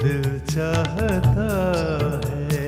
दिल चाहता है।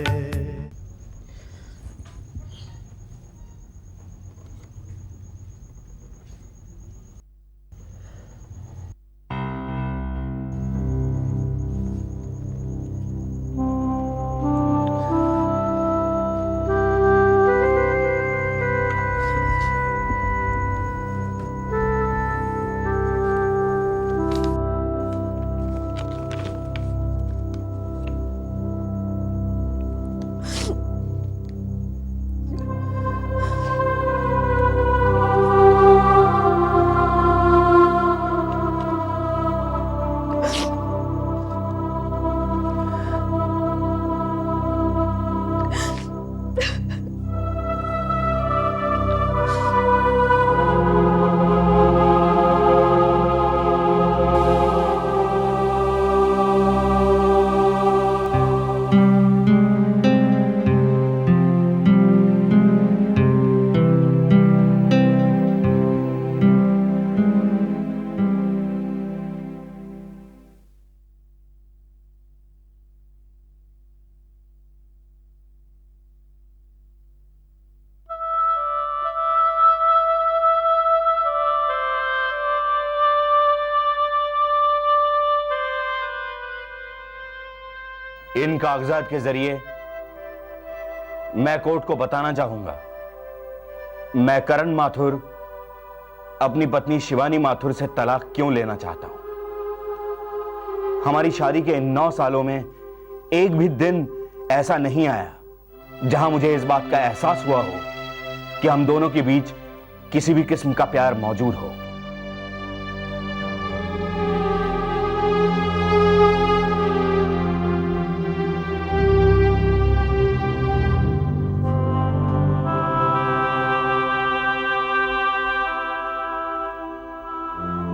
इन कागजात के जरिए मैं कोर्ट को बताना चाहूंगा, मैं करण माथुर अपनी पत्नी शिवानी माथुर से तलाक क्यों लेना चाहता हूं। हमारी शादी के इन 9 सालों में एक भी दिन ऐसा नहीं आया जहां मुझे इस बात का एहसास हुआ हो कि हम दोनों के बीच किसी भी किस्म का प्यार मौजूद हो।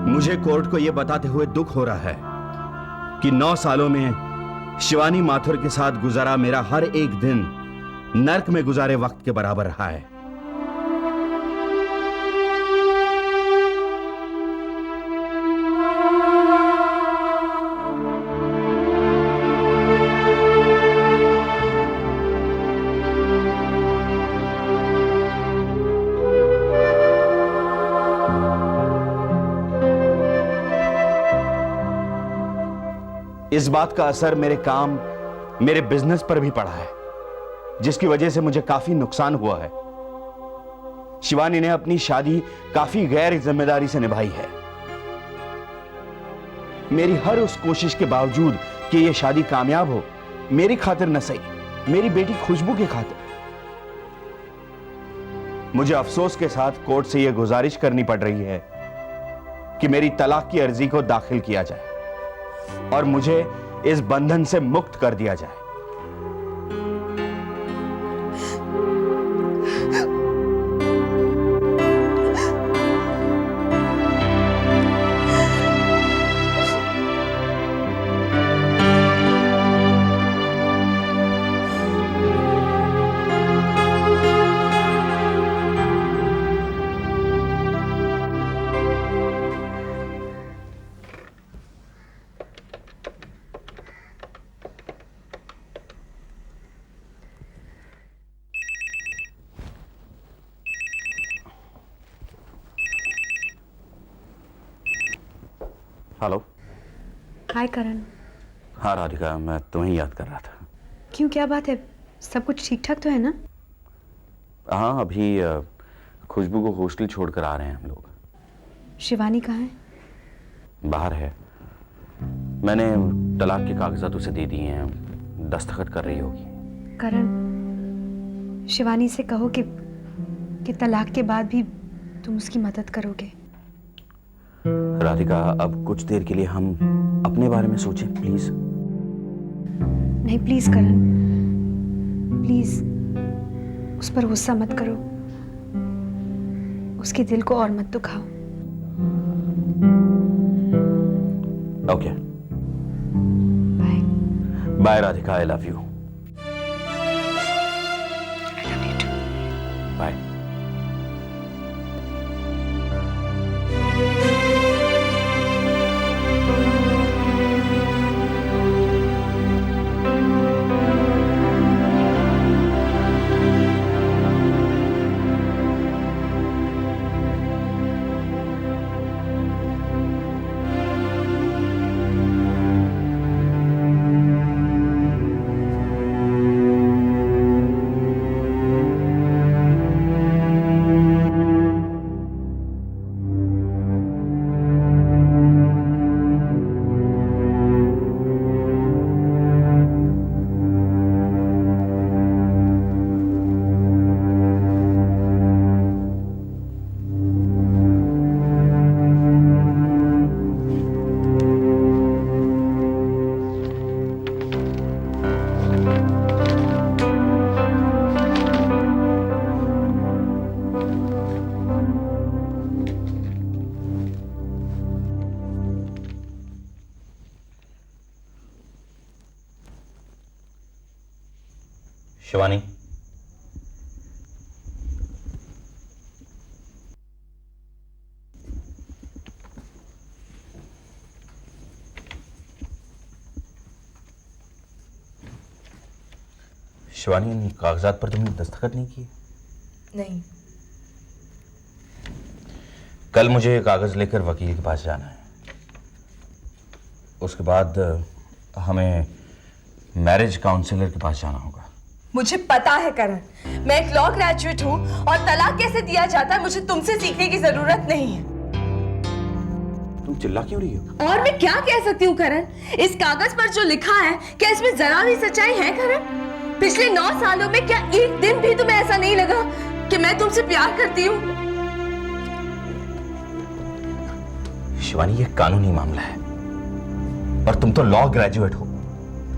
मुझे कोर्ट को यह बताते हुए दुख हो रहा है कि 9 सालों में शिवानी माथुर के साथ गुजारा मेरा हर एक दिन नर्क में गुजारे वक्त के बराबर रहा है। इस बात का असर मेरे काम, मेरे बिजनेस पर भी पड़ा है, जिसकी वजह से मुझे काफी नुकसान हुआ है। शिवानी ने अपनी शादी काफी गैर जिम्मेदारी से निभाई है। मेरी हर उस कोशिश के बावजूद कि यह शादी कामयाब हो, मेरी खातिर न सही, मेरी बेटी खुशबू की खातिर, मुझे अफसोस के साथ कोर्ट से यह गुजारिश करनी पड़ रही है कि मेरी तलाक की अर्जी को दाखिल किया जाए और मुझे इस बंधन से मुक्त कर दिया जाए। हेलो। हाय करण। हाँ राधिका, मैं तुम्हें याद कर रहा था। क्यों, क्या बात है? सब कुछ ठीक ठाक तो है ना? हाँ, अभी खुशबू को हॉस्टल छोड़कर आ रहे हैं हम लोग। शिवानी कहाँ है? बाहर है। मैंने तलाक के कागजात उसे दे दिए हैं, दस्तखत कर रही होगी। करण, शिवानी से कहो कि तलाक के बाद भी तुम उसकी मदद करोगे। राधिका, अब कुछ देर के लिए हम अपने बारे में सोचें प्लीज। नहीं प्लीज करण, प्लीज उस पर गुस्सा मत करो, उसके दिल को और मत दुखाओ। Okay, bye. Bye Radhika, I love you. I love you too. Bye. Shivani, Shivani, इन कागजात पर तुमने दस्तखत नहीं किए? नहीं। कल मुझे कागज लेकर वकील के पास जाना है। उसके बाद हमें मैरिज काउंसलर के पास जाना होगा। मुझे पता है करण, मैं एक लॉ ग्रेजुएट हूँ और तलाक कैसे दिया जाता है मुझे तुमसे सीखने की जरूरत नहीं है। तुम चिल्ला क्यों रही हो? और मैं क्या कह सकती हूँ करण? इस कागज पर जो लिखा है क्या इसमें जरा भी सच्चाई है करण? पिछले 9 सालों में क्या एक दिन भी तुम्हें ऐसा नहीं लगा कि मैं तुमसे प्यार करती हूँ? शिवानी, ये कानूनी मामला है और तुम तो लॉ ग्रेजुएट हो।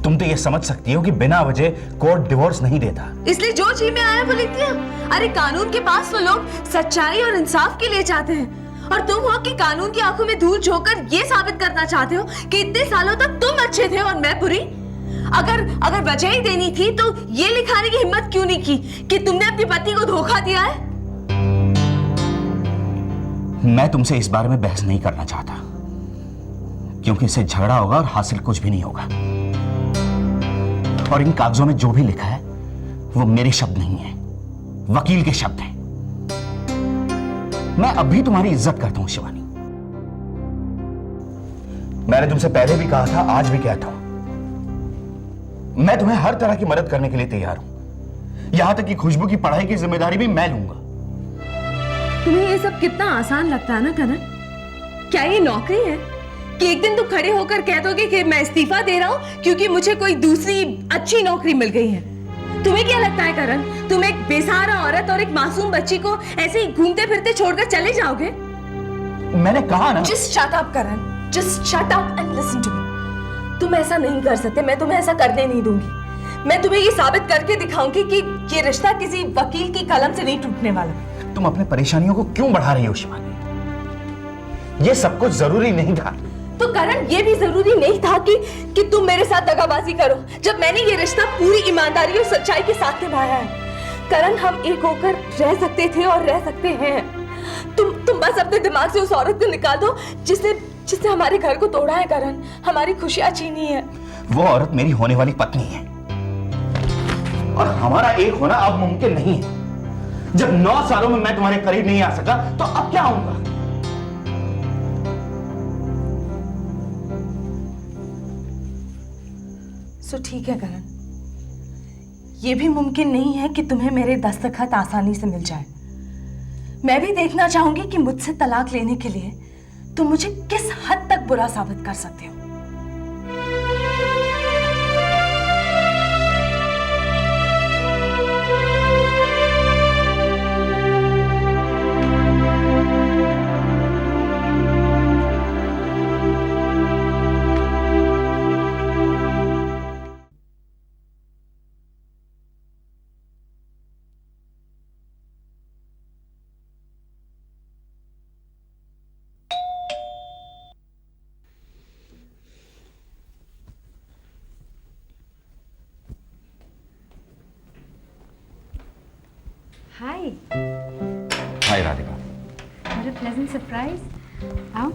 तुम तो ये समझ सकती हो कि बिना वजह कोर्ट डिवोर्स नहीं देता। इसलिए जो जी में आया वो लिख दिया। अरे कानून के पास तो लोग सच्चाई और इंसाफ के लिए जाते हैं और तुम हो कि कानून की आंखों में धूल झोंककर ये साबित करना चाहते हो कि इतने सालों तक तुम अच्छे थे और मैं बुरी। अगर वजह ही देनी थी तो ये लिखाने की हिम्मत क्यों नहीं की कि तुमने अपनी पति को धोखा दिया है? मैं तुमसे इस बारे में बहस नहीं करना चाहता क्योंकि इससे झगड़ा होगा और हासिल कुछ भी नहीं होगा। और इन कागजों में जो भी लिखा है वो मेरे शब्द नहीं है, वकील के शब्द हैं। मैं अभी तुम्हारी इज्जत करता हूं शिवानी। मैंने तुमसे पहले भी कहा था, आज भी कहता हूं, मैं तुम्हें हर तरह की मदद करने के लिए तैयार हूं। यहां तक कि खुशबू की पढ़ाई की जिम्मेदारी भी मैं लूंगा। तुम्हें ये सब कितना आसान लगता है ना करण? क्या ये नौकरी है कि एक दिन तुम खड़े होकर कह दोगे कि मैं इस्तीफा दे रहा हूं क्योंकि मुझे कोई दूसरी अच्छी नौकरी मिल गई है? तुम्हें क्या लगता है करण, तुम एक बेसहारा औरत और एक मासूम बच्ची को ऐसे ही घूमते फिरते छोड़कर चले जाओगे? मैंने कहा ना। Just shut up Karan, just shut up and listen to me. तुम ऐसा नहीं कर सकते, मैं तुम्हें ऐसा करने नहीं दूंगी। मैं तुम्हें ये साबित करके दिखाऊंगी कि ये रिश्ता किसी वकील की कलम से नहीं टूटने वाला। तुम अपने परेशानियों को क्यों बढ़ा रही हो शिवानी? ये सब कुछ जरूरी नहीं था। तो करण, ये भी जरूरी नहीं था कि तुम मेरे साथ दगाबाजी करो जब मैंने ये रिश्ता पूरी ईमानदारी और सच्चाई के साथ निभाया है। करण, हम एक होकर रह सकते थे और रह सकते हैं। तुम बस अपने दिमाग से उस औरत को निकाल दो जिसने हमारे घर को तोड़ा है करण, हमारी खुशियां छीनी है। वो औरत मेरी होने वाली पत्नी है और हमारा एक होना अब मुमकिन नहीं है। जब 9 सालों में मैं तुम्हारे करीब नहीं आ सका तो अब क्या आऊंगा? सो ठीक है करण, ये भी मुमकिन नहीं है कि तुम्हें मेरे दस्तखत आसानी से मिल जाए। मैं भी देखना चाहूंगी कि मुझसे तलाक लेने के लिए तुम मुझे किस हद तक बुरा साबित कर सकते हो। हाय। हाय Radhika. What a pleasant surprise. आओ।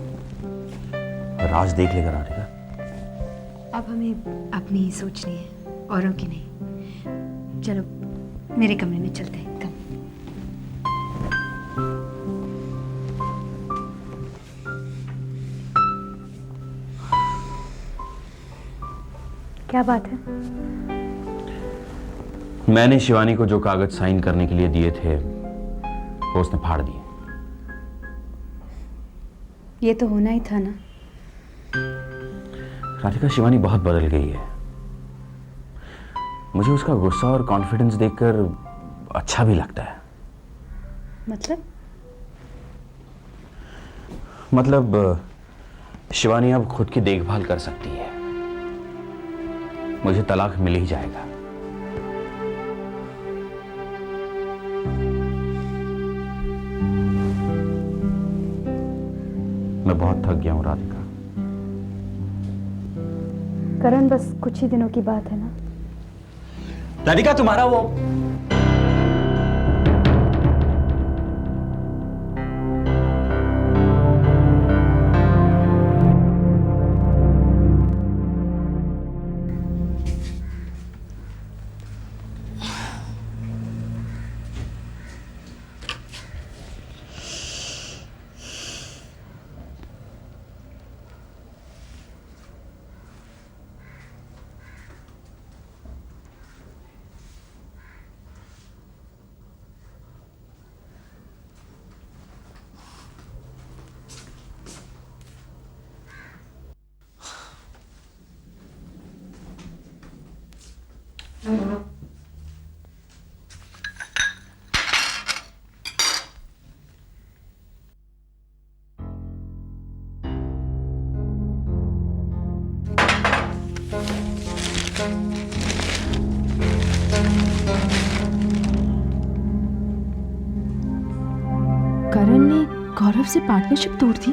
राज देख लेगा राधिका। अब हमें अपनी ही सोचनी है, औरों की नहीं। चलो मेरे कमरे में चलते हैं। कम। क्या बात है? मैंने शिवानी को जो कागज साइन करने के लिए दिए थे वो उसने फाड़ दिए। ये तो होना ही था ना। राधिका, शिवानी बहुत बदल गई है। मुझे उसका गुस्सा और कॉन्फिडेंस देखकर अच्छा भी लगता है। मतलब शिवानी अब खुद की देखभाल कर सकती है। मुझे तलाक मिल ही जाएगा। मैं बहुत थक गया हूं राधिका। करण, बस कुछ ही दिनों की बात है ना। राधिका तुम्हारा वो करण ने गौरव से पार्टनरशिप तोड़ दी।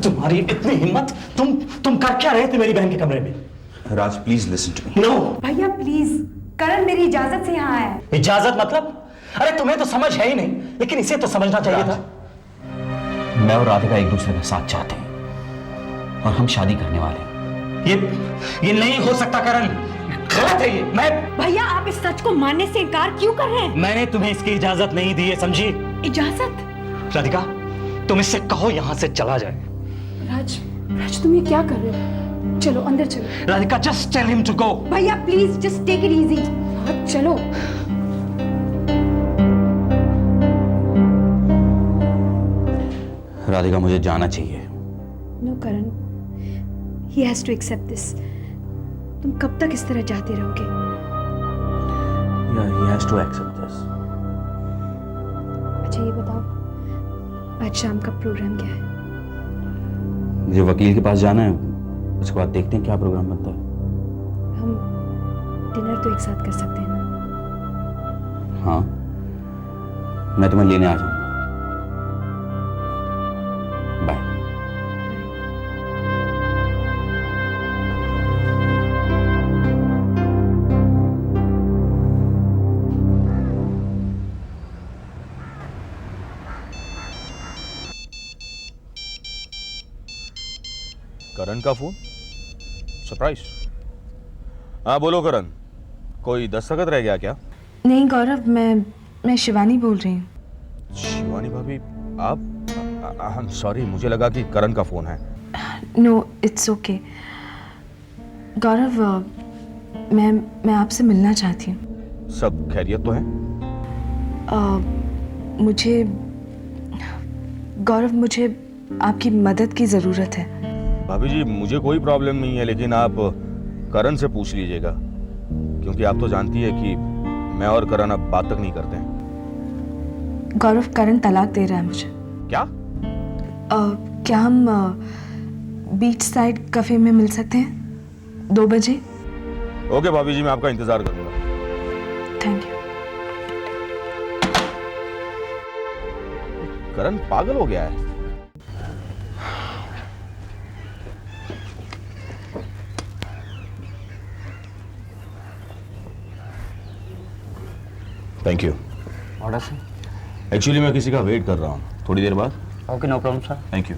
तुम्हारी इतनी हिम्मत, तुम कर क्या रहे थे मेरी बहन के कमरे में? Raj please listen to me. No भैया प्लीज, करण मेरी इजाजत से यहाँ आया है। इजाजत मतलब? अरे तुम्हें तो समझ है ही नहीं, लेकिन इसे तो समझना चाहिए था। मैं और राधिका एक दूसरे का साथ चाहते हैं और हम शादी करने वाले हैं। ये नहीं हो सकता करण, गलत है ये। मैं भैया आप इस सच को मानने से इनकार क्यों कर रहे हैं? मैंने तुम्हें इसकी इजाजत नहीं दी है, समझी? इजाजत? राधिका तुम इससे कहो यहां से चला जाए। राज तुम ये क्या कर रहे हो? चलो अंदर चलो। Radhika just tell him to go. भैया please just take it easy. चलो। राधिका मुझे जाना चाहिए। No Karan, he has to accept this. तुम कब तक इस तरह चाहते रहोगे? Yeah, he has to accept this. अच्छा ये बताओ, आज शाम का प्रोग्राम क्या है? मुझे वकील के पास जाना है, उसके बाद देखते हैं क्या प्रोग्राम बनता है। हम डिनर तो एक साथ कर सकते हैं ना? हाँ, मैं तुम्हें लेने आ जाऊंगा। बाय। करण का फोन? सरप्राइज। हाँ बोलो करण, कोई दस्तखत रह गया क्या? नहीं गौरव, मैं शिवानी बोल रही हूँ। शिवानी भाभी आप? आई एम सॉरी, मुझे लगा कि करण का फोन है। No it's okay. गौरव मैं आपसे मिलना चाहती हूँ। सब खैरियत तो है? मुझे आपकी मदद की ज़रूरत है। भाभी जी मुझे कोई प्रॉब्लम नहीं है, लेकिन आप करण से पूछ लीजिएगा, क्योंकि आप तो जानती है कि मैं और करण अब बात तक नहीं करते हैं। गौरव करण तलाक दे रहा है मुझे। क्या? क्या हम बीच साइड कैफे में मिल सकते हैं 2 बजे? ओके भाभी जी, मैं आपका इंतजार करूंगा। Thank you. करण पागल हो गया है। Thank you. ऑर्डर से? एक्चुअली मैं किसी का वेट कर रहा हूँ, थोड़ी देर बाद। Okay no problem sir. Thank you.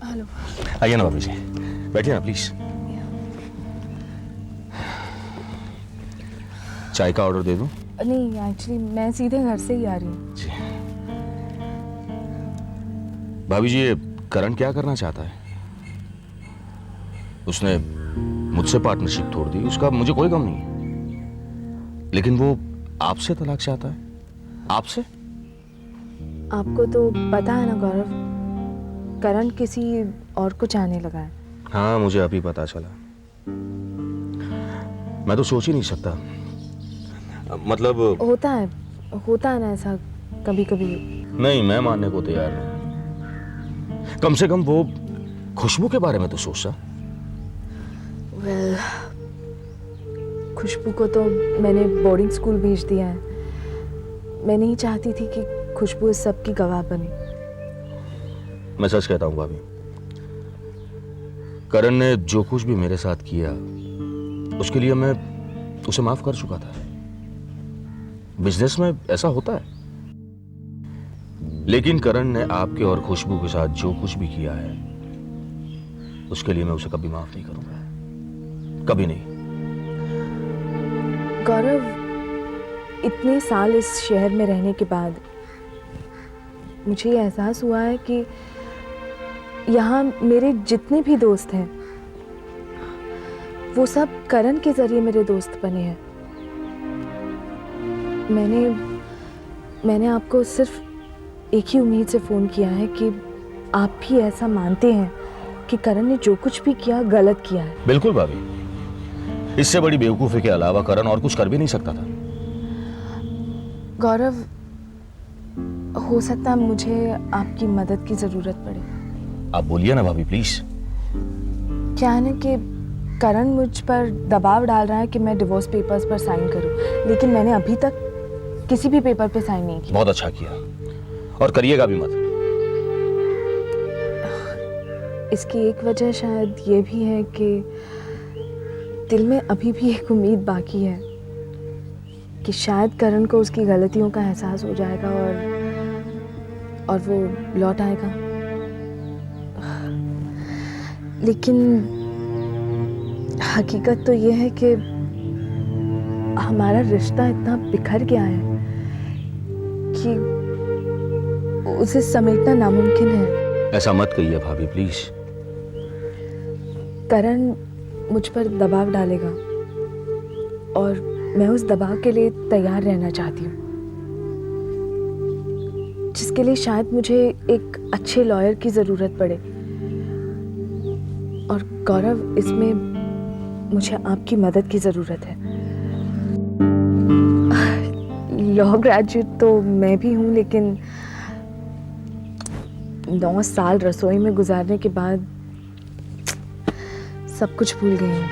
Hello. आइए ना भाभी जी, बैठिए ना प्लीज। चाय का ऑर्डर दे दूं? नहीं एक्चुअली मैं सीधे घर से ही आ रही हूँ। जी भाभी जी, ये करण क्या करना चाहता है? उसने मुझसे पार्टनरशिप तोड़ दी, उसका मुझे कोई गम नहीं है, लेकिन वो आपसे तलाक चाहता है। आपसे? आपको तो पता है ना गौरव, करण किसी और को चाहने लगा है। हाँ मुझे अभी पता चला। मैं तो सोच ही नहीं सकता, मतलब होता है ना ऐसा कभी कभी। नहीं, मैं मानने को तैयार नहीं। कम से कम वो खुशबू के बारे में तो सोचा। वेल, खुशबू को तो मैंने बोर्डिंग स्कूल भेज दिया है। मैं नहीं चाहती थी कि खुशबू इस सब की गवाह बने। मैं सच कहता हूं भाभी, करण ने जो कुछ भी मेरे साथ किया उसके लिए मैं उसे माफ कर चुका था। बिजनेस में ऐसा होता है। लेकिन करण ने आपके और खुशबू के साथ जो कुछ भी किया है उसके लिए मैं उसे कभी माफ नहीं करूंगा, कभी नहीं। गौरव, इतने साल इस शहर में रहने के बाद मुझे ये एहसास हुआ है कि यहाँ मेरे जितने भी दोस्त हैं वो सब करण के जरिए मेरे दोस्त बने हैं। मैंने आपको सिर्फ एक ही उम्मीद से फ़ोन किया है कि आप भी ऐसा मानते हैं कि करण ने जो कुछ भी किया गलत किया है। बिल्कुल भाभी, इससे बड़ी बेवकूफी के अलावा करण और कुछ कर भी नहीं सकता था। गौरव, हो सकता है मुझे आपकी मदद की ज़रूरत पड़े। आप बोलिए ना भाभी, प्लीज। क्या है ना कि करण मुझ पर दबाव डाल रहा है कि मैं डिवोर्स पेपर्स पर साइन करूं, लेकिन मैंने अभी तक किसी भी पेपर पे साइन नहीं किया। बहुत अच्छा किया, और करिएगा भी मत। इसकी एक वजह शायद ये भी है कि दिल में अभी भी एक उम्मीद बाकी है कि शायद करण को उसकी गलतियों का एहसास हो जाएगा और वो लौट आएगा। लेकिन हकीकत तो ये है कि हमारा रिश्ता इतना बिखर गया है कि उसे समेटना नामुमकिन है। ऐसा मत कहिए भाभी, प्लीज। करण मुझ पर दबाव डालेगा और मैं उस दबाव के लिए तैयार रहना चाहती हूँ, जिसके लिए शायद मुझे एक अच्छे लॉयर की ज़रूरत पड़े। और गौरव, इसमें मुझे आपकी मदद की ज़रूरत है। लॉ ग्रेजुएट तो मैं भी हूँ, लेकिन 9 साल रसोई में गुजारने के बाद सब कुछ भूल गई हूँ,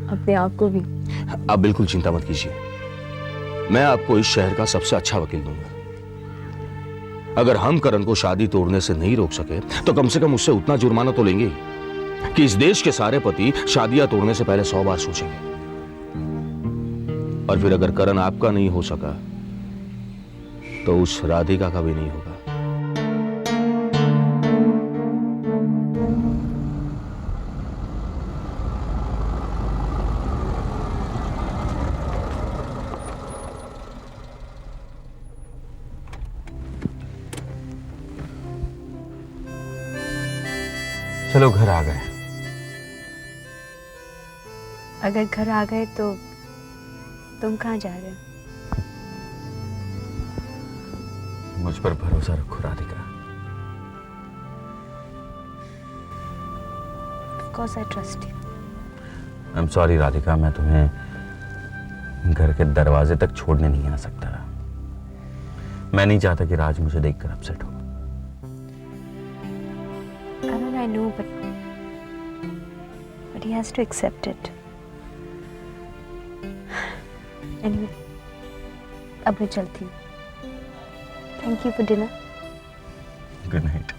अपने आप को भी। आप बिल्कुल चिंता मत कीजिए, मैं आपको इस शहर का सबसे अच्छा वकील दूंगा। अगर हम करण को शादी तोड़ने से नहीं रोक सके तो कम से कम उससे उतना जुर्माना तो लेंगे ही कि इस देश के सारे पति शादियां तोड़ने से पहले 100 बार सोचेंगे। और फिर अगर करण आपका नहीं हो सका तो उस राधिका का भी नहीं होगा। चलो घर आ गए। अगर घर आ गए तो तुम कहाँ जा रहे हो? मुझ पर भरोसा रखो Radhika. Of course I trust you. I am sorry Radhika, मैं तुम्हें घर के दरवाजे तक छोड़ने नहीं आ सकता। मैं नहीं चाहता कि राज मुझे देखकर अपसेट हो। I know, but he has to accept it. Anyway, अब मैं चलती हूँ। Thank you for dinner. Good night.